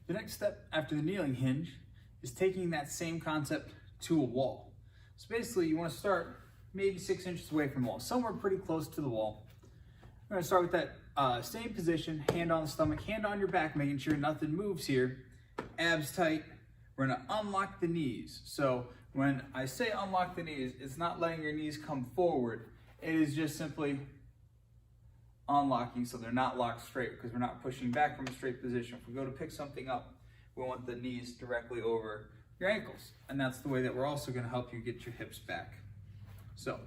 The next step after the kneeling hinge is taking that same concept to a wall. So basically you want to start maybe 6 inches away from the wall, somewhere pretty close to the wall. We're going to start with that same position, hand on the stomach, hand on your back, making sure nothing moves here, abs tight. We're going to unlock the knees. So when I say unlock the knees, it's not letting your knees come forward. It is just simply unlocking so they're not locked straight, because we're not pushing back from a straight position. If we go to pick something up, we want the knees directly over your ankles. And that's the way that we're also going to help you get your hips back. So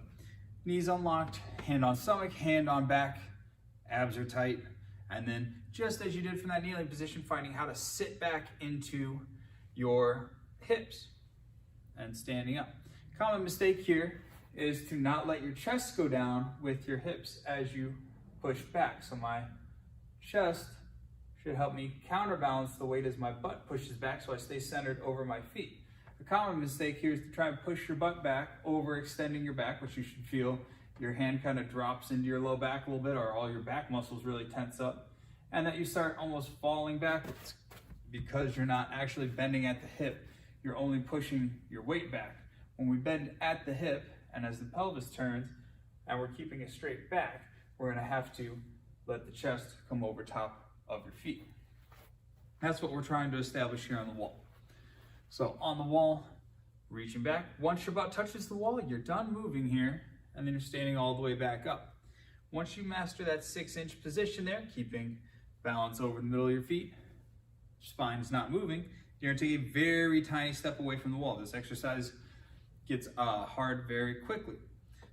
knees unlocked, hand on stomach, hand on back, abs are tight. And then just as you did from that kneeling position, finding how to sit back into your hips and standing up. Common mistake here is to not let your chest go down with your hips as you push back. So my chest should help me counterbalance the weight as my butt pushes back, so I stay centered over my feet. The common mistake here is to try and push your butt back, overextending your back, which you should feel your hand kind of drops into your low back a little bit, or all your back muscles really tense up, and that you start almost falling backwards because you're not actually bending at the hip. You're only pushing your weight back. When we bend at the hip, and as the pelvis turns, and we're keeping a straight back, we're going to have to let the chest come over top of your feet. That's what we're trying to establish here on the wall. So on the wall, reaching back. Once your butt touches the wall, you're done moving here, and then you're standing all the way back up. Once you master that 6-inch position there, keeping balance over the middle of your feet, spine's not moving, you're going to take a very tiny step away from the wall. This exercise gets hard very quickly.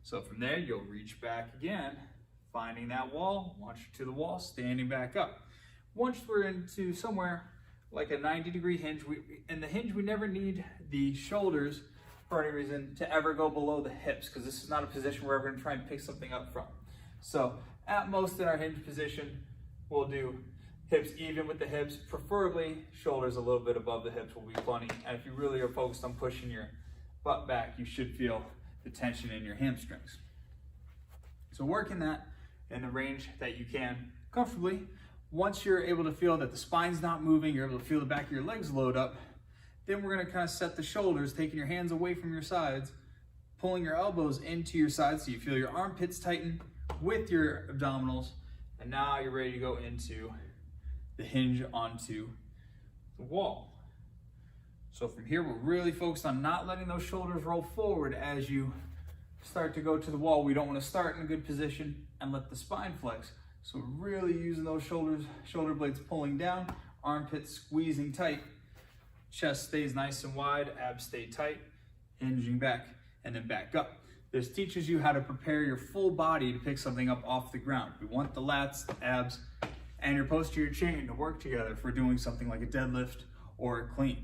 So from there, you'll reach back again, finding that wall, launch to the wall, standing back up. Once we're into somewhere like a 90-degree hinge, in the hinge we never need the shoulders for any reason to ever go below the hips, because this is not a position where we're going to try and pick something up from. So at most in our hinge position, we'll do hips even with the hips, preferably shoulders a little bit above the hips will be plenty. And if you really are focused on pushing your butt back, you should feel the tension in your hamstrings. So working that in the range that you can comfortably. Once you're able to feel that the spine's not moving, you're able to feel the back of your legs load up, then we're going to kind of set the shoulders, taking your hands away from your sides, pulling your elbows into your sides so you feel your armpits tighten with your abdominals, and now you're ready to go into the hinge onto the wall. So from here, we're really focused on not letting those shoulders roll forward as you start to go to the wall. We don't want to start in a good position and let the spine flex. So we're really using those shoulder blades pulling down, armpits squeezing tight, chest stays nice and wide, abs stay tight, hinging back and then back up. This teaches you how to prepare your full body to pick something up off the ground. We want the lats, the abs, and your posterior chain to work together for doing something like a deadlift or a clean.